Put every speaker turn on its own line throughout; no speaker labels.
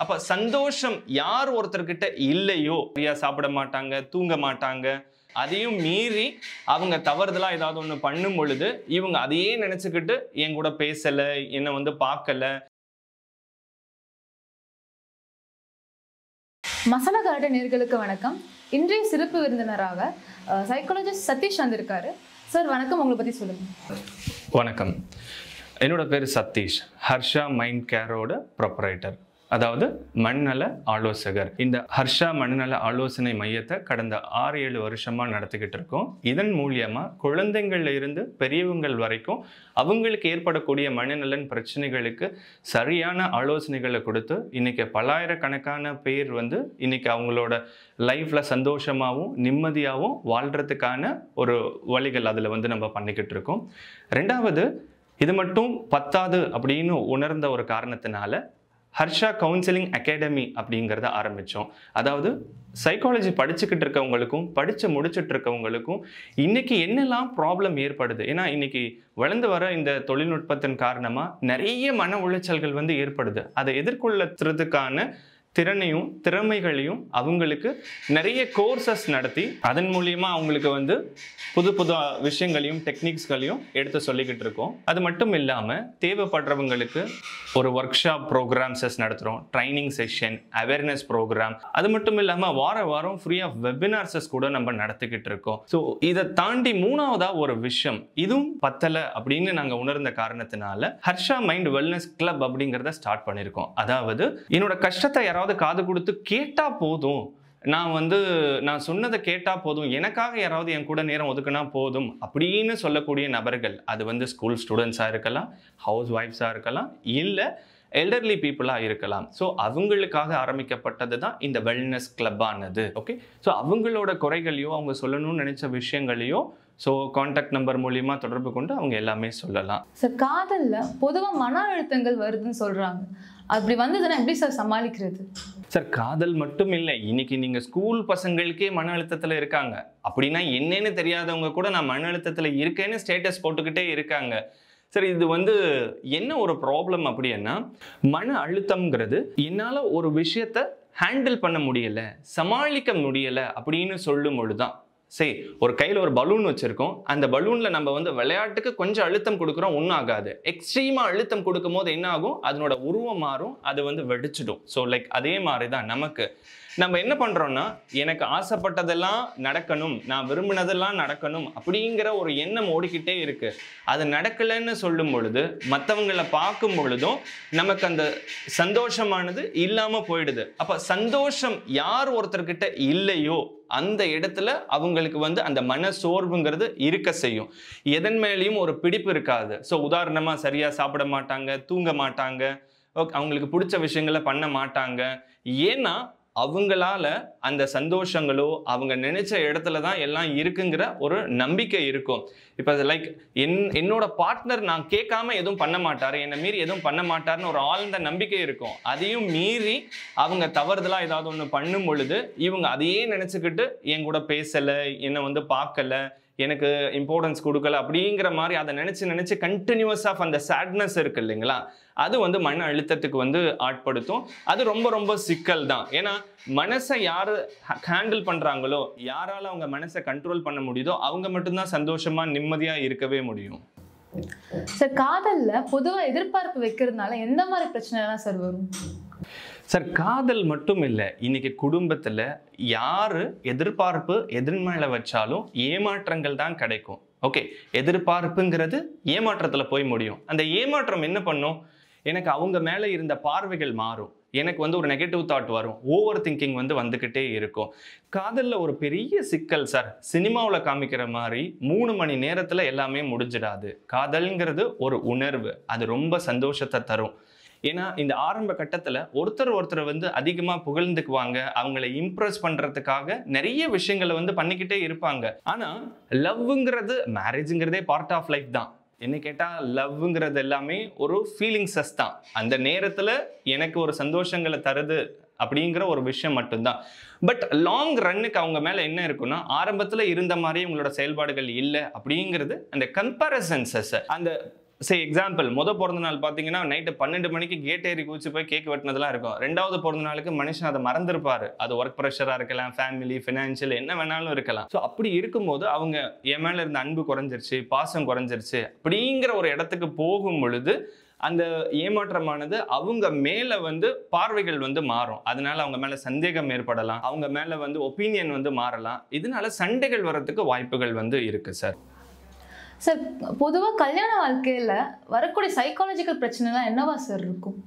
அப்ப சந்தோஷம் யார் ஒருத்தர்கிட்ட இல்லையோ, சரியா சாப்பிட மாட்டாங்க, தூங்க மாட்டாங்க, அதையும் மீறி அவங்க தவறுதலா ஏதாவது ஒண்ணு பண்ணும் பொழுது இவங்க அதையே நினைச்சுக்கிட்டு என் கூட பேசல, என்ன வந்து பார்க்கல.
மசாலா கலாட்டை நேயர்களுக்கு வணக்கம். இன்றைய சிறப்பு விருந்தினராக சைக்காலஜிஸ்ட் சதீஷ் வந்திருக்காரு. சார் வணக்கம், உங்களை பத்தி சொல்லுங்க.
வணக்கம், என்னோட பேர் சதீஷ். ஹர்ஷா மைண்ட் கேரோட ப்ரொப்ரைட்டர், அதாவது மனநல ஆலோசகர். இந்த ஹர்ஷா மனநல ஆலோசனை மையத்தை கடந்த 6-7 வருஷமா நடத்திக்கிட்டு இருக்கோம். இதன் மூலியமா குழந்தைங்கள்ல இருந்து பெரியவங்கள் வரைக்கும் அவங்களுக்கு ஏற்படக்கூடிய மனநலன் பிரச்சனைகளுக்கு சரியான ஆலோசனைகளை கொடுத்து இன்னைக்கு பல்லாயிரக்கணக்கான பேர் வந்து இன்னைக்கு அவங்களோட லைஃப்ல சந்தோஷமாகவும் நிம்மதியாகவும் வாழ்றதுக்கான ஒரு வழிகள் அதில் வந்து நம்ம பண்ணிக்கிட்டு இருக்கோம். ரெண்டாவது, இது மட்டும் பத்தாது அப்படின்னு உணர்ந்த ஒரு காரணத்தினால ஹர்ஷா கவுன்சிலிங் அகாடமி அப்படிங்கிறத ஆரம்பித்தோம். அதாவது சைக்காலஜி படிச்சுக்கிட்டு இருக்கவங்களுக்கும் படித்து முடிச்சுட்டு இருக்கவங்களுக்கும் இன்னைக்கு என்னெல்லாம் ப்ராப்ளம் ஏற்படுது, ஏன்னா இன்னைக்கு வளர்ந்து வர இந்த தொழில்நுட்பத்தின் காரணமாக நிறைய மன உளைச்சல்கள் வந்து ஏற்படுது. அதை எதிர்கொள்ளுறதுக்கான திறனையும் திறமைகளையும் அவங்களுக்கு நிறைய கோர்சஸ் நடத்தி அதன் மூலியமா அவங்களுக்கு வந்து புது புது விஷயங்களையும் டெக்னிக்ஸ்களையும் எடுத்து சொல்லிக்கிட்டு இருக்கோம். அது மட்டும் இல்லாமல் தேவைப்படுறவங்களுக்கு ஒரு ஒர்க் ஷாப் ப்ரோக்ராம்ஸஸ் நடத்துகிறோம், ட்ரைனிங் செஷன், அவேர்னஸ் ப்ரோக்ராம். அது மட்டும் இல்லாமல் வாரம் ஃப்ரீ ஆஃப் வெபினார்ஸஸ் கூட நம்ம நடத்திக்கிட்டு இருக்கோம். ஸோ இதை தாண்டி மூணாவதா ஒரு விஷயம், இதுவும் பத்தலை அப்படின்னு நாங்கள் உணர்ந்த காரணத்தினால ஹர்ஷா மைண்ட் வெல்னஸ் கிளப் அப்படிங்கிறத ஸ்டார்ட் பண்ணியிருக்கோம். அதாவது என்னோட கஷ்டத்தை யாராவது காது கொடுத்து கேட்டா போதும், நான் சொன்னதை கேட்டா போதும், எனக்காக யாராவது என் கூட நேரம் ஒதுக்குனா போதும் அப்படின்னு சொல்லக்கூடிய நபர்கள், அது வந்து ஸ்கூல் ஸ்டூடெண்ட்ஸாக இருக்கலாம், ஹவுஸ் ஒய்ஃப்ஸாக இருக்கலாம், இல்லை எல்டர்லி பீப்புளாக இருக்கலாம். ஸோ அவங்களுக்காக ஆரம்பிக்கப்பட்டது தான் இந்த வெல்னஸ் கிளப்பானது. ஓகே, ஸோ அவங்களோட குறைகளையோ அவங்க சொல்லணும்னு நினைச்ச விஷயங்களையோ ஸோ கான்டாக்ட் நம்பர் மூலியமாக தொடர்பு கொண்டு அவங்க எல்லாமே சொல்லலாம்.
சார், காதலில் பொதுவாக மன அழுத்தங்கள் வருதுன்னு சொல்கிறாங்க. அப்படி வந்ததுன்னா எப்படி சார் சமாளிக்கிறது?
சார், காதல் மட்டும் இல்லை, இன்னைக்கு நீங்கள் ஸ்கூல் பசங்களுக்கே மன அழுத்தத்தில் இருக்காங்க. அப்படின்னா என்னன்னு தெரியாதவங்க கூட நான் மன அழுத்தத்தில் இருக்கேன்னு ஸ்டேட்டஸ் போட்டுக்கிட்டே இருக்காங்க. சரி, இது வந்து என்ன ஒரு ப்ராப்ளம் அப்படின்னா, மன அழுத்தம்ங்கிறது என்னால் ஒரு விஷயத்தை ஹேண்டில் பண்ண முடியலை, சமாளிக்க முடியலை அப்படின்னு சொல்லும் பொழுதுதான். சரி, ஒரு கையில் ஒரு பலூன் வச்சுருக்கோம், அந்த பலூனில் நம்ம வந்து விளையாட்டுக்கு கொஞ்சம் அழுத்தம் கொடுக்குறோம், ஒன்றும் ஆகாது. எக்ஸ்ட்ரீமாக அழுத்தம் கொடுக்கும் போது என்ன ஆகும், அதனோட உருவம் மாறும், அது வந்து வெடிச்சிடும். ஸோ லைக் அதே மாதிரி தான் நமக்கு நம்ம என்ன பண்ணுறோன்னா, எனக்கு ஆசைப்பட்டதெல்லாம் நடக்கணும், நான் விரும்பினதெல்லாம் நடக்கணும் அப்படிங்கிற ஒரு எண்ணம் ஓடிக்கிட்டே இருக்கு. அது நடக்கலைன்னு சொல்லும் பொழுது மற்றவங்களை பார்க்கும் பொழுதும் நமக்கு அந்த சந்தோஷமானது இல்லாமல் போயிடுது. அப்போ சந்தோஷம் யார் ஒருத்தர்கிட்ட இல்லையோ அந்த இடத்துல அவங்களுக்கு வந்து அந்த மன சோர்வுங்கிறது இருக்க செய்யும். எதன் மேலேயும் ஒரு பிடிப்பு இருக்காது. ஸோ உதாரணமாக சரியாக சாப்பிட மாட்டாங்க, தூங்க மாட்டாங்க, அவங்களுக்கு பிடிச்ச விஷயங்களை பண்ண மாட்டாங்க. ஏன்னா அவங்களால அந்த சந்தோஷங்களோ அவங்க நினைச்ச இடத்துல தான் எல்லாம் இருக்குங்கிற ஒரு நம்பிக்கை இருக்கும். இப்போ லைக் என்னோட பார்ட்னர் நான் கேட்காம எதுவும் பண்ண மாட்டார், என்னை மீறி எதுவும் பண்ண மாட்டார்னு ஒரு ஆழ்ந்த நம்பிக்கை இருக்கும். அதையும் மீறி அவங்க தவறுதலா ஏதாவது ஒன்று பண்ணும் பொழுது இவங்க அதையே நினைச்சுக்கிட்டு என் கூட பேசலை, என்னை வந்து பார்க்கல, எனக்கு இம்பார்ட்டன்ஸ் கொடுக்கல அப்படிங்கிற மாதிரி அதை நினைச்சு கண்டினியூஸாக அந்த சேட்னஸ் இருக்கு இல்லைங்களா, அது வந்து மன அழுத்தத்துக்கு வந்து ஆட்படுத்தும். அது ரொம்ப ரொம்ப சிக்கல் தான். ஏன்னா மனசை யார் ஹேண்டில் பண்ணுறாங்களோ, யாரால அவங்க மனசை கண்ட்ரோல் பண்ண முடியுதோ அவங்க மட்டும்தான் சந்தோஷமா நிம்மதியாக இருக்கவே முடியும்.
சார், காதலில் பொதுவாக எதிர்பார்ப்பு வைக்கிறதுனால எந்த மாதிரி பிரச்சனைலாம் சார் வரும்?
சார், காதல் மட்டும் இல்லை, இன்னைக்கு குடும்பத்தில் யார் எதிர்பார்ப்பு எதிர்மேல வச்சாலும் ஏமாற்றங்கள் தான் கிடைக்கும். ஓகே, எதிர்பார்ப்புங்கிறது ஏமாற்றத்தில் போய் முடியும். அந்த ஏமாற்றம் என்ன பண்ணும், எனக்கு அவங்க மேலே இருந்த பார்வைகள் மாறும், எனக்கு வந்து ஒரு நெகட்டிவ் தாட் வரும், ஓவர் திங்கிங் வந்து வந்துக்கிட்டே இருக்கும். காதலில் ஒரு பெரிய சிக்கல் சார், சினிமாவில் காமிக்கிற மாதிரி 3 மணி நேரத்தில் எல்லாமே முடிஞ்சிடாது. காதல்ங்கிறது ஒரு உணர்வு, அது ரொம்ப சந்தோஷத்தை தரும். ஏன்னா இந்த ஆரம்ப கட்டத்தில் ஒருத்தர் வந்து அதிகமாக புகழ்ந்துக்குவாங்க, அவங்களை இம்ப்ரெஸ் பண்ணுறதுக்காக நிறைய விஷயங்களை வந்து பண்ணிக்கிட்டே இருப்பாங்க. ஆனால் லவ்ங்கிறது, மேரேஜுங்கிறதே பார்ட் ஆஃப் லைஃப் தான். என்ன கேட்டால் லவ்ங்கிறது எல்லாமே ஒரு ஃபீலிங்ஸஸ் தான். அந்த நேரத்தில் எனக்கு ஒரு சந்தோஷங்களை தருது அப்படிங்கிற ஒரு விஷயம் மட்டும்தான். பட் லாங் ரன்னுக்கு அவங்க மேலே என்ன இருக்குன்னா, ஆரம்பத்தில் இருந்த மாதிரி உங்களோட செயல்பாடுகள் இல்லை அப்படிங்கிறது அந்த கம்பேரிசன்ஸஸ், அந்த எக்ஸாம்பிள் பிறந்த நாள் பார்த்தீங்கன்னா நைட்டு 12 மணிக்கு கேட் ஏறி குதிச்சு போய் கேக் வெட்டினதெல்லாம் இருக்கும். 2வது பிறந்த நாளுக்கு மனுஷன் அதை மறந்துருப்பாரு. அது ஒர்க் ப்ரெஷராக இருக்கலாம், ஃபேமிலி, ஃபினான்ஷியல், என்ன வேணாலும் இருக்கலாம். ஸோ அப்படி இருக்கும்போது அவங்க என் மேலே இருந்த அன்பு குறைஞ்சிருச்சு, பாசம் குறைஞ்சிருச்சு அப்படிங்கிற ஒரு இடத்துக்கு போகும் பொழுது அந்த ஏமாற்றமானது அவங்க மேலே பார்வைகள் மாறும். அதனால அவங்க மேலே சந்தேகம் ஏற்படலாம், அவங்க மேலே ஒப்பீனியன் மாறலாம். இதனால சண்டைகள் வர்றதுக்கு வாய்ப்புகள் இருக்கு சார்.
சார், பொதுவாக கல்யாண வாழ்க்கையில் வரக்கூடிய சைக்காலஜிக்கல் பிரச்சனைலாம் என்னவா சார் இருக்கும்?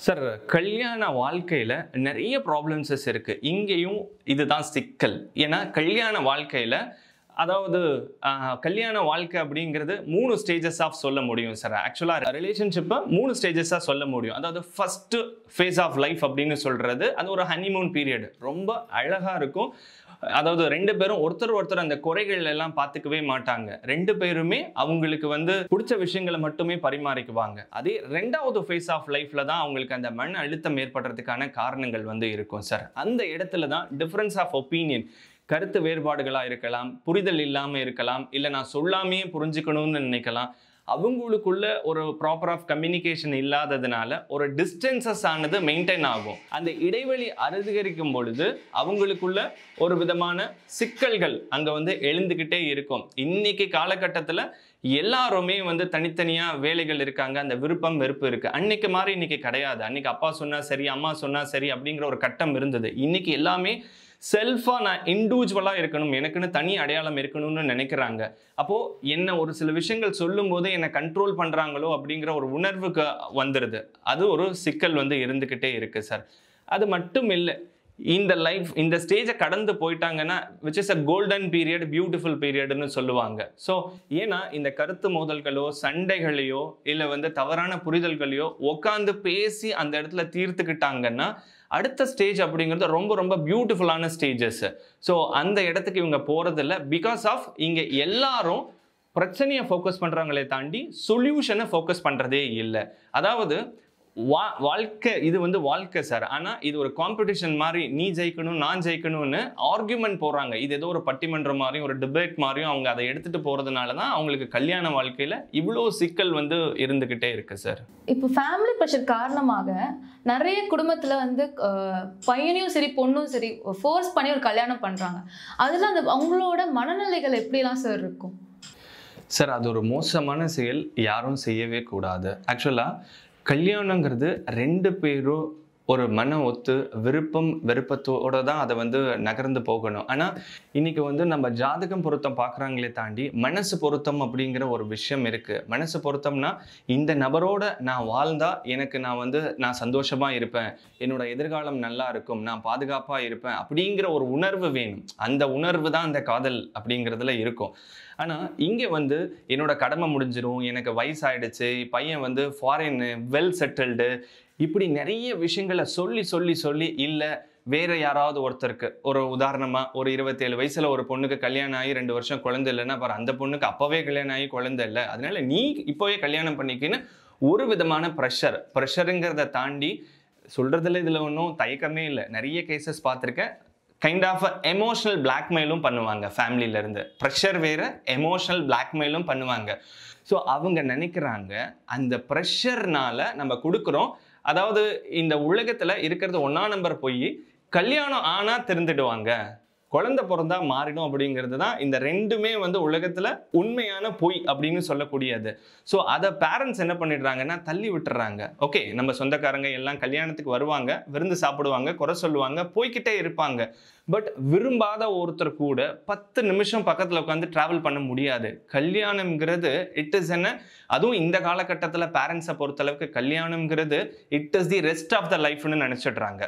சார், கல்யாண வாழ்க்கையில் நிறைய ப்ராப்ளம்ஸஸ் இருக்குது. இங்கேயும் இதுதான் சிக்கல். ஏன்னா கல்யாண வாழ்க்கையில் அதாவது கல்யாண வாழ்க்கை அப்படிங்கிறது 3 ஸ்டேஜஸ் ஆஃப் சொல்ல முடியும் சார். ஆக்சுவலாக ரிலேஷன்ஷிப்பை 3 ஸ்டேஜஸாக சொல்ல முடியும். அதாவது ஃபர்ஸ்ட் ஃபேஸ் ஆஃப் லைஃப் அப்படின்னு சொல்கிறது அது ஒரு ஹனிமூன் பீரியட். ரொம்ப அழகாக இருக்கும். அதாவது 2 பேரும் ஒருத்தர் அந்த குறைகள் எல்லாம் பார்த்துக்கவே மாட்டாங்க. 2 பேருமே அவங்களுக்கு பிடிச்ச விஷயங்களை மட்டுமே பரிமாறிக்குவாங்க. அதே 2வது ஃபேஸ் ஆஃப் லைஃப்ல தான் அவங்களுக்கு அந்த மன அழுத்தம் ஏற்படுறதுக்கான காரணங்கள் இருக்கும் சார். அந்த இடத்துல தான் டிஃபரன்ஸ் ஆஃப் ஒப்பீனியன், கருத்து வேறுபாடுகளாக இருக்கலாம், புரிதல் இல்லாமல் இருக்கலாம், இல்லை நான் சொல்லாமையே புரிஞ்சுக்கணும்னு நினைக்கலாம். அவங்களுக்குள்ள ஒரு ப்ராப்பர் ஆஃப் கம்யூனிகேஷன் இல்லாததுனால ஒரு டிஸ்டன்சஸ் ஆனது மெயின்டைன் ஆகும். அந்த இடைவெளி அதிகரிக்கும் பொழுது அவங்களுக்குள்ள ஒரு விதமான சிக்கல்கள் அங்கே எழுந்துக்கிட்டே இருக்கும். இன்னைக்கு காலகட்டத்தில் எல்லாருமே தனித்தனியாக வேலைகள் இருக்காங்க, அந்த விருப்பம் வெறுப்பு இருக்குது. அன்னைக்கு மாதிரி இன்னைக்கு கிடையாது. அன்னைக்கு அப்பா சொன்னால் சரி, அம்மா சொன்னால் சரி அப்படிங்கிற ஒரு கட்டம் இருந்தது. இன்னைக்கு எல்லாமே செல்ஃபாக நான் இண்டிவிஜுவலாக இருக்கணும், எனக்குன்னு தனி அடையாளம் இருக்கணும்னு நினைக்கிறாங்க. அப்போது என்ன ஒரு சில விஷயங்கள் சொல்லும் போது என்னை கண்ட்ரோல் பண்ணுறாங்களோ அப்படிங்கிற ஒரு உணர்வுக்கு வந்துடுது. அது ஒரு சிக்கல் இருந்துக்கிட்டே இருக்குது சார். அது மட்டும் இல்லை, இந்த லைஃப் இந்த ஸ்டேஜை கடந்து போயிட்டாங்கன்னா which is a golden period, beautiful பீரியட்னு சொல்லுவாங்க. ஸோ ஏன்னா இந்த கருத்து மோதல்களோ சண்டைகளையோ இல்லை தவறான புரிதல்களையோ உட்காந்து பேசி அந்த இடத்துல தீர்த்துக்கிட்டாங்கன்னா அடுத்த ஸ்டேஜ் அப்படிங்கிறது ரொம்ப ரொம்ப பியூட்டிஃபுல்லான ஸ்டேஜஸ். ஸோ அந்த இடத்துக்கு இவங்க போகிறதில்ல. பிகாஸ் ஆஃப் இங்கே எல்லாரும் பிரச்சனையை ஃபோக்கஸ் பண்ணுறாங்களே தாண்டி சொல்யூஷனை ஃபோக்கஸ் பண்ணுறதே இல்லை. அதாவது வாழ்க்கை இது வாழ்க்கை சார். ஆனால் இது ஒரு காம்படிஷன் மாதிரி, நீ ஜெயிக்கணும் நான் ஜெயிக்கணும்னு ஆர்கியூமெண்ட் போடுறாங்க. இது ஏதோ ஒரு பட்டிமன்றம் மாதிரியும் ஒரு டிபேட் மாதிரியும் அவங்க அதை எடுத்துகிட்டு போகிறதுனால தான் அவங்களுக்கு கல்யாண வாழ்க்கையில் இவ்வளோ சிக்கல் இருந்துக்கிட்டே இருக்கு சார்.
இப்போ ஃபேமிலி ப்ரெஷர் காரணமாக நிறைய குடும்பத்தில் பையனையும் சரி பொண்ணும் சரி ஃபோர்ஸ் பண்ணி ஒரு கல்யாணம் பண்ணுறாங்க. அதில் அந்த அவங்களோட மனநிலைகள் எப்படிலாம் சார் இருக்கும்?
சார், அது ஒரு மோசமான செயல், யாரும் செய்யவே கூடாது. ஆக்சுவலாக கல்யாணங்கிறது 2 பேரும் ஒரு மன ஒத்து விருப்பம் வெறுப்பத்தோடு தான் அதை நகர்ந்து போகணும். ஆனால் இன்றைக்கி நம்ம ஜாதகம் பொருத்தம் பார்க்குறாங்களே தாண்டி மனசு பொருத்தம் அப்படிங்கிற ஒரு விஷயம் இருக்குது. மனசு பொருத்தம்னா இந்த நபரோட நான் வாழ்ந்தால் எனக்கு நான் சந்தோஷமாக இருப்பேன், என்னோட எதிர்காலம் நல்லா இருக்கும், நான் பாதுகாப்பாக இருப்பேன் அப்படிங்கிற ஒரு உணர்வு வேணும். அந்த உணர்வு தான் அந்த காதல் அப்படிங்கிறதுல இருக்கும். ஆனால் இங்கே என்னோட கடமை முடிஞ்சிடும், எனக்கு வயசாயிடுச்சு, பையன் ஃபாரின் வெல் செட்டில்டு, இப்படி நிறைய விஷயங்களை சொல்லி சொல்லி சொல்லி இல்லை வேற யாராவது ஒருத்தருக்கு, ஒரு உதாரணமாக ஒரு 27 வயசுல ஒரு பொண்ணுக்கு கல்யாணம் ஆகி 2 வருஷம் குழந்தை இல்லைன்னா பாரு, அந்த பொண்ணுக்கு அப்போவே கல்யாணம் ஆகி குழந்தை இல்லை, அதனால நீ இப்போவே கல்யாணம் பண்ணிக்கின்னு ஒரு விதமான ப்ரெஷருங்கிறத தாண்டி சொல்கிறதுல இதில் ஒன்றும் தயக்கமே இல்லை. நிறைய கேசஸ் பார்த்துருக்கேன். கைண்ட் ஆஃப் எமோஷனல் பிளாக்மெயிலும் பண்ணுவாங்க. ஃபேமிலியிலேருந்து ப்ரெஷர் வேறு, எமோஷனல் பிளாக்மெயிலும் பண்ணுவாங்க. ஸோ அவங்க நினைக்கிறாங்க அந்த ப்ரெஷர்னால நம்ம கொடுக்குறோம். அதாவது இந்த உலகத்தில் இருக்கிறது 1ஆம் நம்பர் போய் கல்யாணம் ஆனால் திருந்துடுவாங்க, குழந்தை பிறந்தா மாறிடும் அப்படிங்கிறது தான் இந்த 2மே உலகத்தில் உண்மையான பொய் அப்படின்னு சொல்லக்கூடியது. ஸோ அதை பேரண்ட்ஸ் என்ன பண்ணிடுறாங்கன்னா தள்ளி விட்டுறாங்க. ஓகே, நம்ம சொந்தக்காரங்க எல்லாம் கல்யாணத்துக்கு வருவாங்க, விருந்து சாப்பிடுவாங்க, குறை சொல்லுவாங்க, போய்கிட்டே இருப்பாங்க. பட் விரும்பாத ஒருத்தர் கூட 10 நிமிஷம் பக்கத்தில் உட்காந்து ட்ராவல் பண்ண முடியாது. கல்யாணம்ங்கிறது இட் இஸ் என்ன, அதுவும் இந்த காலகட்டத்தில் பேரண்ட்ஸை பொறுத்தளவுக்கு கல்யாணம்ங்கிறது it is the rest of the லைஃப்னு நினச்சிடுறாங்க.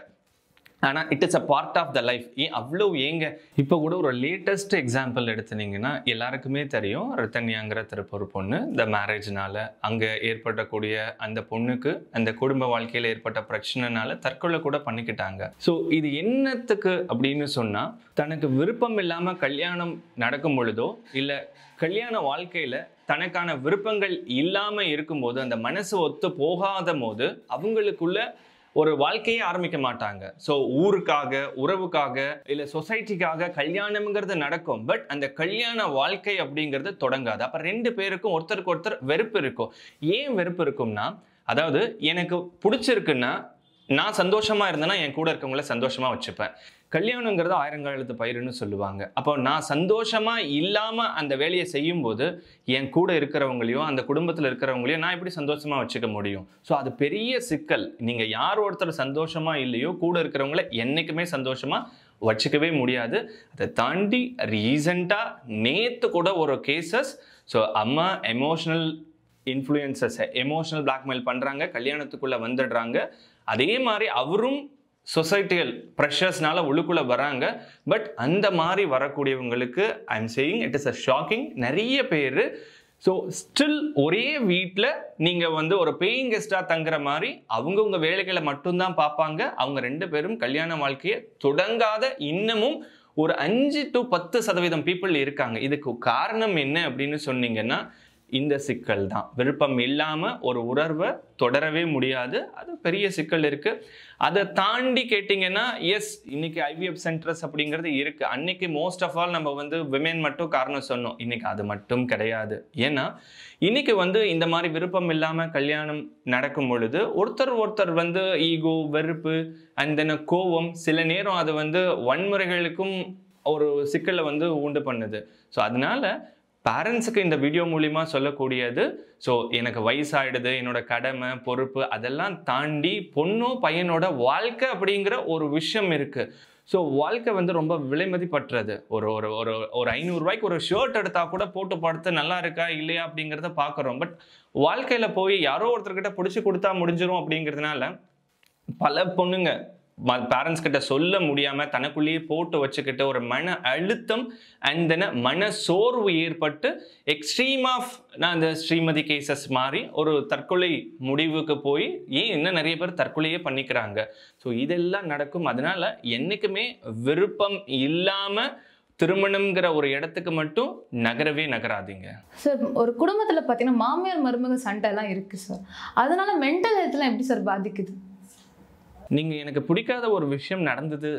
ஆனால் it is a part of the life. அவ்வளோ ஏங்க இப்போ கூட ஒரு லேட்டஸ்ட் எக்ஸாம்பிள் எடுத்துனீங்கன்னா எல்லாருக்குமே தெரியும், ரித்தன்யாங்கிற திருப்பூர் பொண்ணு இந்த மேரேஜ்னால அங்கே ஏற்படக்கூடிய அந்த பொண்ணுக்கு அந்த குடும்ப வாழ்க்கையில் ஏற்பட்ட பிரச்சனைனால தற்கொலை கூட பண்ணிக்கிட்டாங்க. ஸோ இது என்னத்துக்கு அப்படின்னு சொன்னால், தனக்கு விருப்பம் இல்லாமல் கல்யாணம் நடக்கும் பொழுதோ இல்லை கல்யாண வாழ்க்கையில் தனக்கான விருப்பங்கள் இல்லாமல் இருக்கும்போது, அந்த மனசு ஒத்து போகாத போது அவங்களுக்குள்ள ஒரு வாழ்க்கையே ஆரம்பிக்க மாட்டாங்க. ஸோ ஊருக்காக, உறவுக்காக, இல்லை சொசைட்டிக்காக கல்யாணம்ங்கிறது நடக்கும். பட் அந்த கல்யாண வாழ்க்கை அப்படிங்கிறது தொடங்காது. அப்போ 2 பேருக்கும் ஒருத்தருக்கு ஒருத்தர் வெறுப்பு இருக்கும். ஏன் வெறுப்பு இருக்கும்னா, அதாவது எனக்கு பிடிச்சிருக்குன்னா நான் சந்தோஷமா இருந்தேன்னா என் கூட இருக்கவங்கள சந்தோஷமா வச்சுப்பேன். கல்யாணங்கிறது ஆயிரங்காலத்து பயிருன்னு சொல்லுவாங்க. அப்போ நான் சந்தோஷமா இல்லாம அந்த வேலையை செய்யும்போது என் கூட இருக்கிறவங்களையும் அந்த குடும்பத்தில் இருக்கிறவங்களையும் நான் எப்படி சந்தோஷமா வச்சுக்க முடியும்? ஸோ அது பெரிய சிக்கல். நீங்க யார் ஒருத்தர் சந்தோஷமா இல்லையோ கூட இருக்கிறவங்கள என்னைக்குமே சந்தோஷமா வச்சுக்கவே முடியாது. அதை தாண்டி ரீசெண்டா நேத்து கூட ஒரு கேசஸ், ஸோ அம்மா எமோஷனல் இன்ஃப்ளூயன்சஸ், எமோஷனல் பிளாக்மெயில் பண்றாங்க, கல்யாணத்துக்குள்ள வந்துடுறாங்க. அதே மாதிரி அவரும் சொசைட்டியல் ப்ரெஷர்ஸ்னால உள்ளுக்குள்ள வராங்க. பட் அந்த மாதிரி வரக்கூடியவங்களுக்கு I am saying it is a shocking. நிறைய பேர் ஸோ ஸ்டில் ஒரே வீட்டில் நீங்கள் வந்து ஒரு பேயிங் கெஸ்டாக தங்குற மாதிரி அவங்கவுங்க வேலைகளை மட்டும்தான் பார்ப்பாங்க. அவங்க 2 பேரும் கல்யாண வாழ்க்கையை தொடங்காத இன்னமும் ஒரு 5 to 10% பீப்புள் இருக்காங்க. இதுக்கு காரணம் என்ன அப்படின்னு சொன்னீங்கன்னா இந்த சிக்கல் தான். விருப்பம் இல்லாமல் ஒரு உறவை தொடரவே முடியாது. அது பெரிய சிக்கல் இருக்கு. அதை தாண்டி கேட்டிங்கன்னா எஸ், இன்னைக்கு IVF சென்டர்ஸ் அப்படிங்கிறது இருக்கு. அன்னைக்கு மோஸ்ட் ஆஃப் ஆல் நம்ம வந்து விமென் மட்டும் காரணம் சொன்னோம். இன்னைக்கு அது மட்டும் கிடையாது. ஏன்னா இன்னைக்கு வந்து இந்த மாதிரி விருப்பம் இல்லாமல் கல்யாணம் நடக்கும் பொழுது ஒருத்தர் வந்து ஈகோ, வெறுப்பு அண்ட் தென் கோவம், சில நேரம் அது வந்து வன்முறைகளுக்கும் ஒரு சிக்கலை வந்து உண்டு பண்ணுது. ஸோ அதனால பேரண்ட்ஸுக்கு இந்த வீடியோ மூலிமா சொல்லக்கூடியது, ஸோ எனக்கு வயசாகிடுது, என்னோட கடமை பொறுப்பு அதெல்லாம் தாண்டி பொண்ணோ பையனோட வாழ்க்கை அப்படிங்கிற ஒரு விஷயம் இருக்குது. ஸோ வாழ்க்கை வந்து ரொம்ப விலைமதிப்பற்றது. ஒரு ஒரு ஒரு ஒரு 500 ரூபாய்க்கு ஒரு ஷர்ட் எடுத்தால் கூட போட்டு பார்த்து நல்லா இருக்கா இல்லையா அப்படிங்கிறத பார்க்குறோம். பட் வாழ்க்கையில் போய் யாரோ ஒருத்தர்கிட்ட பிடிச்சி கொடுத்தா முடிஞ்சிடும் அப்படிங்கிறதுனால பல பொண்ணுங்க பேரண்ட்ஸ் கிட்ட சொல்ல முடியாம தனக்குள்ளேயே போட்டு வச்சுக்கிட்டு ஒரு மன அழுத்தம் அண்ட் தென் மன சோர்வு ஏற்பட்டு எக்ஸ்ட்ரீம் ஆஃப் நான் இந்த ஸ்ரீமதி கேசஸ் மாதிரி ஒரு தற்கொலை முடிவுக்கு போய் இன்னும் நிறைய பேர் தற்கொலையே பண்ணிக்கிறாங்க. ஸோ இதெல்லாம் நடக்கும். அதனால என்னைக்குமே விருப்பம் இல்லாம திருமணம்ங்கிற ஒரு இடத்துக்கு மட்டும் நகராதீங்க
சார். ஒரு குடும்பத்துல பார்த்தீங்கன்னா மாமியார் மருமக சண்டை எல்லாம் இருக்கு சார். அதனால மென்டல் ஹெல்த்லாம் எப்படி சார் பாதிக்குது?
நீங்கள் எனக்கு பிடிக்காத ஒரு விஷயம் நடந்தது,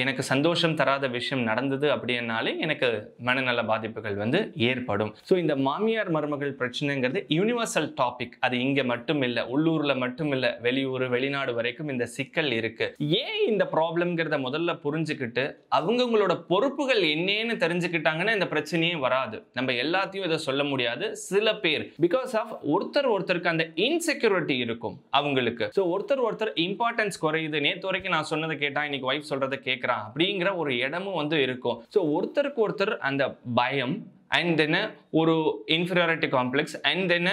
எனக்கு சந்தோஷம் தராத விஷயம் நடந்தது அப்படின்னாலே எனக்கு மனநல பாதிப்புகள் வந்து ஏற்படும். ஸோ இந்த மாமியார் மருமகள் பிரச்சனைங்கிறது யூனிவர்சல் டாபிக். அது இங்கே மட்டும் இல்லை, உள்ளூரில் மட்டும் இல்லை, வெளியூர் வெளிநாடு வரைக்கும் இந்த சிக்கல் இருக்கு. ஏன் இந்த ப்ராப்ளம்ங்கிறத முதல்ல புரிஞ்சுக்கிட்டு அவங்கவுங்களோட பொறுப்புகள் என்னன்னு தெரிஞ்சுக்கிட்டாங்கன்னா இந்த பிரச்சனையே வராது. நம்ம எல்லாத்தையும் இதை சொல்ல முடியாது. சில பேர் பிகாஸ் ஆஃப் ஒருத்தருக்கு அந்த இன்செக்யூரிட்டி இருக்கும் அவங்களுக்கு. ஸோ ஒருத்தர் இம்பார்ட்டன்ஸ் குறையுது. நேற்று வரைக்கும் நான் சொன்னதை கேட்டா இன்னைக்கு வைஃப் சொல்றதை கேட்க அப்படிங்கிற ஒரு இடமும் வந்து இருக்கும். ஸோ ஒருத்தருக்கு ஒருத்தர் அந்த பயம் அண்ட் தென் ஒரு இன்ஃபீரியாரிட்டி காம்ப்ளெக்ஸ் அண்ட் தென்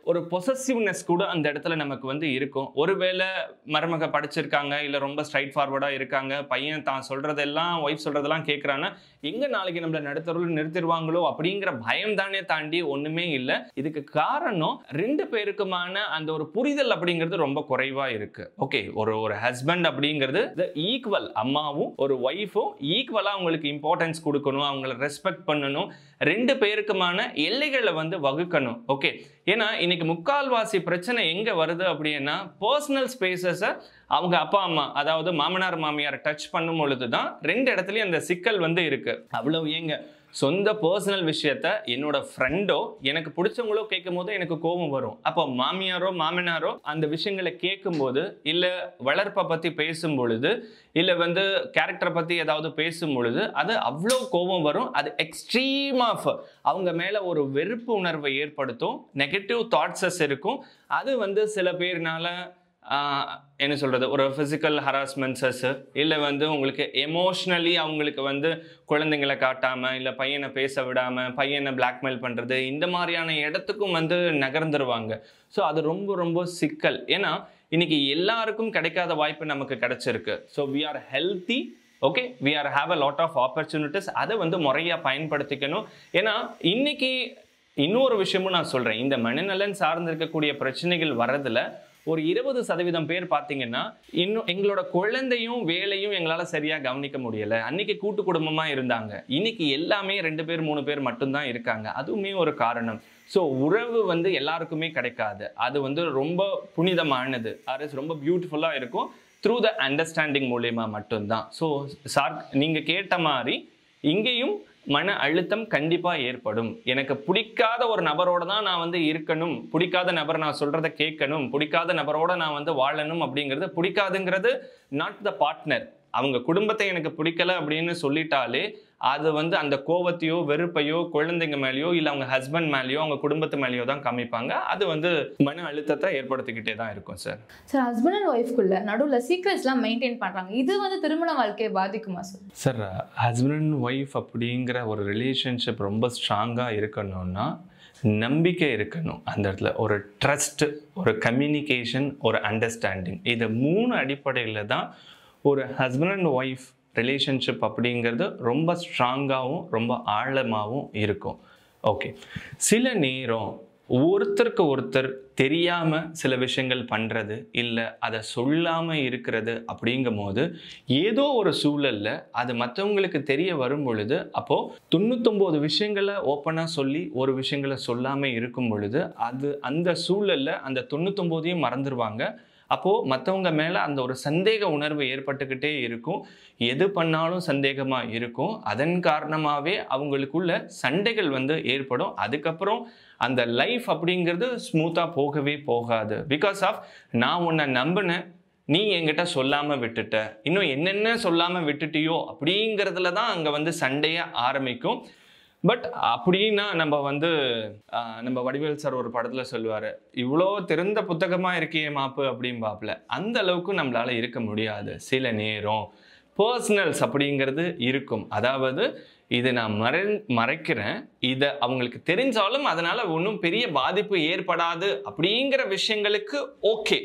ஒரு பொசசிவ்னஸ் கூட அந்த இடத்துல நமக்கு வந்து இருக்கும். ஒருவேளை மருமக படிச்சிருக்காங்க, இல்லை ரொம்ப ஸ்ட்ரைட் ஃபார்வர்டாக இருக்காங்க, பையன் தான் சொல்றதெல்லாம் ஒய்ஃப் சொல்றதெல்லாம் கேட்குறான்னா எங்க நாளைக்கு நம்மளை நடுத்தருள் நிறுத்திடுவாங்களோ அப்படிங்கிற பயம் தானே தாண்டி ஒண்ணுமே இல்லை. இதுக்கு காரணம் 2 பேருக்குமான அந்த ஒரு புரிதல் அப்படிங்கிறது ரொம்ப குறைவா இருக்கு. ஓகே, ஒரு ஹஸ்பண்ட் அப்படிங்கிறது ஈக்குவல், அம்மாவும் ஒரு ஒய்ஃபும் ஈக்குவலா அவங்களுக்கு இம்பார்ட்டன்ஸ் கொடுக்கணும், அவங்களை ரெஸ்பெக்ட் பண்ணணும், 2 பேருக்குமான எல்லைகளை வந்து வகுக்கணும். ஓகே, ஏன்னா இன்னைக்கு முக்கால்வாசி பிரச்சனை எங்க வருது அப்படின்னா பர்சனல் ஸ்பேசஸை அவங்க அப்பா அம்மா அதாவது மாமனார் மாமியார் டச் பண்ணும் பொழுதுதான் 2 இடத்துலயும் அந்த சிக்கல் வந்து இருக்கு. அவ்வளவு ஏங்க சொந்த பர்சனல் விஷயத்த என்னோட ஃப்ரெண்டோ எனக்கு பிடிச்சவங்களோ கேட்கும் போது எனக்கு கோபம் வரும். அப்போ மாமியாரோ மாமனாரோ அந்த விஷயங்களை கேட்கும் போது, இல்ல வளர்ப்பை பத்தி பேசும் பொழுது, இல்ல வந்து கேரக்டரை பத்தி ஏதாவது பேசும் பொழுது அது அவ்வளோ கோபம் வரும். அது எக்ஸ்ட்ரீம் ஆஃப் அவங்க மேல ஒரு வெறுப்பு உணர்வை ஏற்படுத்தும். நெகட்டிவ் தாட்ஸஸ் இருக்கும். அது வந்து சில பேர்னால என்ன சொல்கிறது, ஒரு ஃபிசிக்கல் ஹராஸ்மெண்ட்ஸஸ், இல்லை வந்து உங்களுக்கு எமோஷ்னலி அவங்களுக்கு வந்து குழந்தைங்களை காட்டாமல், இல்லை பையனை பேச விடாமல், பையனை பிளாக்மெயில் பண்ணுறது, இந்த மாதிரியான இடத்துக்கும் வந்து நகர்ந்துருவாங்க. ஸோ அது ரொம்ப ரொம்ப சிக்கல். ஏன்னா இன்னைக்கு எல்லாருக்கும் கிடைக்காத வாய்ப்பு நமக்கு கிடைச்சிருக்கு. So we are healthy, okay, we are have a lot of opportunities. அதை வந்து முறையாக பயன்படுத்திக்கணும். ஏன்னா இன்னைக்கு இன்னொரு விஷயமும் நான் சொல்கிறேன், இந்த மனநலன் சார்ந்து இருக்கக்கூடிய பிரச்சனைகள் வரதில் ஒரு 20% பேர் பார்த்தீங்கன்னா இன்னும் எங்களோட குழந்தையும் வேலையும் எங்களால் சரியாக கவனிக்க முடியலை. அன்னைக்கு கூட்டு குடும்பமாக இருந்தாங்க, இன்னைக்கு எல்லாமே 2 பேர் 3 பேர் மட்டும்தான் இருக்காங்க. அதுவுமே ஒரு காரணம். ஸோ உறவு வந்து எல்லாருக்குமே கிடைக்காது. அது வந்து ரொம்ப புனிதமானது, அது ரொம்ப பியூட்டிஃபுல்லாக இருக்கும் த்ரூ த அண்டர்ஸ்டாண்டிங் மூலயமா மட்டும்தான். ஸோ சார் நீங்கள் கேட்ட மாதிரி இங்கேயும் மன அழுத்தம் கண்டிப்பாக ஏற்படும். எனக்கு பிடிக்காத ஒரு நபரோட தான் நான் வந்து இருக்கணும், பிடிக்காத நபர் நான் சொல்கிறத கேட்கணும், பிடிக்காத நபரோட நான் வந்து வாழணும் அப்படிங்கிறது. பிடிக்காதுங்கிறது நாட் த பார்ட்னர். அவங்க குடும்பத்தை எனக்கு பிடிக்கல அப்படின்னு சொல்லிட்டாலே அது வந்து அந்த கோவத்தையோ வெறுப்பையோ குழந்தைங்க மேலேயோ இல்லை அவங்க ஹஸ்பண்ட் மேலேயோ அவங்க குடும்பத்து மேலேயோ தான் காமிப்பாங்க. அது வந்து மன அழுத்தத்தை ஏற்படுத்திக்கிட்டே தான் இருக்கும் சார்.
சார் ஹஸ்பண்ட் அண்ட் ஒய்ஃப்குள்ள நடுவில் சீக்ரெட்ஸ்லாம் மெயின்டைன் பண்ணுறாங்க, இது வந்து திருமண வாழ்க்கையை பாதிக்குமா sir?
Sir husband and wife அப்படிங்கிற ஒரு ரிலேஷன்ஷிப் ரொம்ப ஸ்ட்ராங்காக இருக்கணும்னா நம்பிக்கை இருக்கணும். அந்த இடத்துல ஒரு ட்ரஸ்ட், ஒரு கம்யூனிகேஷன், ஒரு அண்டர்ஸ்டாண்டிங், இது 3 அடிப்படையில் தான் ஒரு ஹஸ்பண்ட் அண்ட் ஒய்ஃப் ரிலேஷன்ஷிப் அப்படிங்கிறது ரொம்ப ஸ்ட்ராங்காகவும் ரொம்ப ஆழமாகவும் இருக்கும். ஓகே, சில நேரம் ஒருத்தருக்கு ஒருத்தர் தெரியாமல் சில விஷயங்கள் பண்ணுறது இல்லை அதை சொல்லாமல் இருக்கிறது அப்படிங்கும் போது ஏதோ ஒரு சூழலில் அது மற்றவங்களுக்கு தெரிய வரும் பொழுது அப்போது 99 விஷயங்களை ஓப்பனாக சொல்லி ஒரு விஷயங்களை சொல்லாமல் இருக்கும் பொழுது அது அந்த சூழலில் அந்த 99ஐயும் மறந்துடுவாங்க. அப்போது மற்றவங்க மேலே அந்த ஒரு சந்தேக உணர்வு ஏற்பட்டுக்கிட்டே இருக்கும். எது பண்ணாலும் சந்தேகமாக இருக்கும். அதன் காரணமாகவே அவங்களுக்குள்ள சண்டைகள் வந்து ஏற்படும். அதுக்கப்புறம் அந்த லைஃப் அப்படிங்கிறது ஸ்மூத்தாக போகவே போகாது. பிகாஸ் ஆஃப் நான் உன்னை நம்பினேன், நீ என்கிட்ட சொல்லாமல் விட்டுட்ட, இன்னும் என்னென்ன சொல்லாமல் விட்டுட்டியோ அப்படிங்கிறதுல தான் அங்கே வந்து சண்டையே ஆரம்பிக்கும். பட் அப்படின்னா நம்ம வந்து நம்ம வடிவேல் சார் ஒரு படத்தில் சொல்லுவார், இவ்வளோ திறந்த புத்தகமாக இருக்கே மாப்பு அப்படிம்பாப்புல. அந்த அளவுக்கு நம்மளால் இருக்க முடியாது. சில நேரம் பர்சனல்ஸ் அப்படிங்கிறது இருக்கும். அதாவது இதை நான் மறைக்கிறேன், இதை அவங்களுக்கு தெரிஞ்சாலும் அதனால் ஒன்றும் பெரிய பாதிப்பு ஏற்படாது அப்படிங்கிற விஷயங்களுக்கு ஓகே.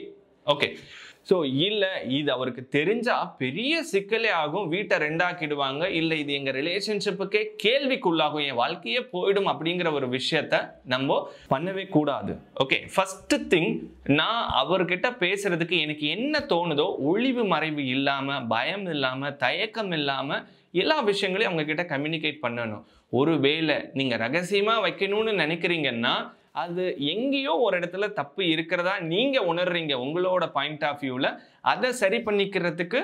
ஸோ இல்லை இது அவருக்கு தெரிஞ்சால் பெரிய சிக்கலே ஆகும், வீட்டை 2ஆக்கிடுவாங்க, இல்லை இது எங்கள் ரிலேஷன்ஷிப்புக்கே கேள்விக்குள்ளாகும், என் வாழ்க்கையே போயிடும் அப்படிங்கிற ஒரு விஷயத்த நம்ம பண்ணவே கூடாது. ஓகே, ஃபஸ்ட்டு திங், நான் அவர்கிட்ட பேசுறதுக்கு எனக்கு என்ன தோணுதோ ஒளிவு மறைவு இல்லாமல், பயம் இல்லாமல், தயக்கம் இல்லாமல் எல்லா விஷயங்களையும் அவங்க கிட்ட கம்யூனிகேட் பண்ணணும். ஒருவேளை நீங்கள் ரகசியமாக வைக்கணும்னு நினைக்கிறீங்கன்னா அது எங்கேயோ ஒரு இடத்துல தப்பு இருக்கிறதா நீங்கள் உணர்றீங்க உங்களோட பாயிண்ட் ஆஃப் வியூவில். அதை சரி பண்ணிக்கிறதுக்கு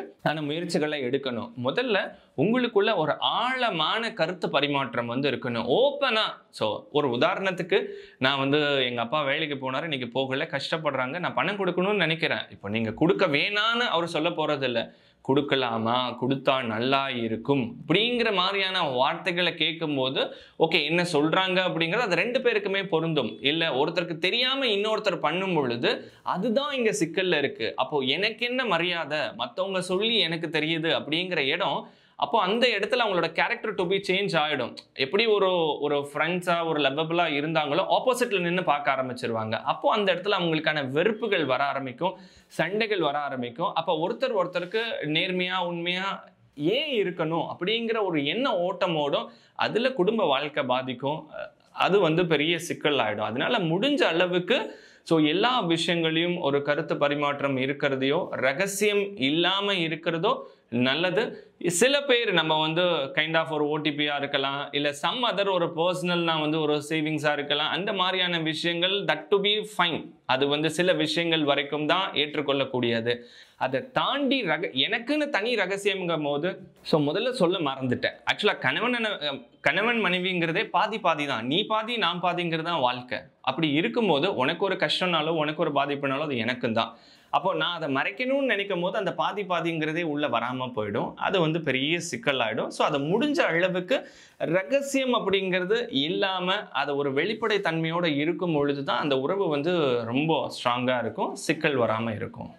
முயற்சிகளை எடுக்கணும். முதல்ல உங்களுக்குள்ள ஒரு ஆழமான கருத்து பரிமாற்றம் வந்து இருக்கணும், ஓப்பனாக. ஸோ ஒரு உதாரணத்துக்கு, நான் வந்து எங்கள் அப்பா வேலைக்கு போனார், இன்றைக்கி போகலை, கஷ்டப்படுறாங்க, நான் பணம் கொடுக்கணும்னு நினைக்கிறேன். இப்போ நீங்கள் கொடுக்க வேணான்னு அவர் சொல்ல போகிறதில்ல, கொடுக்கலாமா, கொடுத்தா நல்லா இருக்கும் அப்படிங்கிற மாதிரியான வார்த்தைகளை கேட்கும்போது ஓகே என்ன சொல்கிறாங்க அப்படிங்கிறது அது 2 பேருக்குமே பொருந்தும். இல்லை ஒருத்தருக்கு தெரியாமல் இன்னொருத்தர் பண்ணும் பொழுது அதுதான் இங்கே சிக்கலில் இருக்குது. அப்போது எனக்கு என்ன மரியாதை, மற்றவங்க சொல்லி எனக்கு தெரியுது அப்படிங்கிற இடம், அப்போ அந்த இடத்துல அவங்களோட கேரக்டர் டு பி சேஞ்ச் ஆகிடும். எப்படி ஒரு ஃப்ரெண்ட்ஸாக ஒரு லவ்வபிளாக இருந்தாங்களோ ஆப்போசிட்டில் நின்று பார்க்க ஆரம்பிச்சிருவாங்க. அப்போது அந்த இடத்துல அவங்களுக்கான வெறுப்புகள் வர ஆரம்பிக்கும், சண்டைகள் வர ஆரம்பிக்கும். அப்போ ஒருத்தருக்கு நேர்மையாக உண்மையாக ஏன் இருக்கணும் அப்படிங்கிற ஒரு எண்ண ஓட்டமோடும் அதில் குடும்ப வாழ்க்கை பாதிக்கும். அது வந்து பெரிய சிக்கல் ஆகிடும். அதனால முடிஞ்ச அளவுக்கு ஸோ எல்லா விஷயங்களையும் ஒரு கருத்து பரிமாற்றம் இருக்கிறதையோ ரகசியம் இல்லாமல் இருக்கிறதோ நல்லது. சில பேர் நம்ம வந்து கைண்ட் ஆஃப் ஒரு ஓடிபியாக இருக்கலாம், இல்லை சம் அதர் ஒரு பர்சனல்னா வந்து ஒரு சேவிங்ஸாக இருக்கலாம், அந்த மாதிரியான விஷயங்கள் தட் டு பி ஃபைன். அது வந்து சில விஷயங்கள் வரைக்கும் தான் ஏற்றுக்கொள்ளக்கூடியது. அதை தாண்டி எனக்குன்னு தனி ரகசியம்ங்கும் போது ஸோ முதல்ல சொல்ல மறந்துட்டேன். ஆக்சுவலாக கணவன் மனைவிங்கிறதே பாதி தான், நீ பாதி நான் பாதிங்கிறது தான் வாழ்க்கை. அப்படி இருக்கும்போது உனக்கு ஒரு கஷ்டம்னாலும் உனக்கு ஒரு பாதிப்புனாலும் அது எனக்கும் தான். அப்போ நான் அதை மறைக்கணும்னு நினைக்கும் போது அந்த பாதிங்கிறதே உள்ள வராமல் போயிடும். அது வந்து பெரிய சிக்கல் ஆகிடும். ஸோ அதை முடிஞ்ச அளவுக்கு ரகசியம் அப்படிங்கிறது இல்லாமல் அதை ஒரு வெளிப்படை தன்மையோடு இருக்கும் பொழுது தான் அந்த உறவு வந்து ரொம்ப ஸ்ட்ராங்காக இருக்கும், சிக்கல் வராமல் இருக்கும்.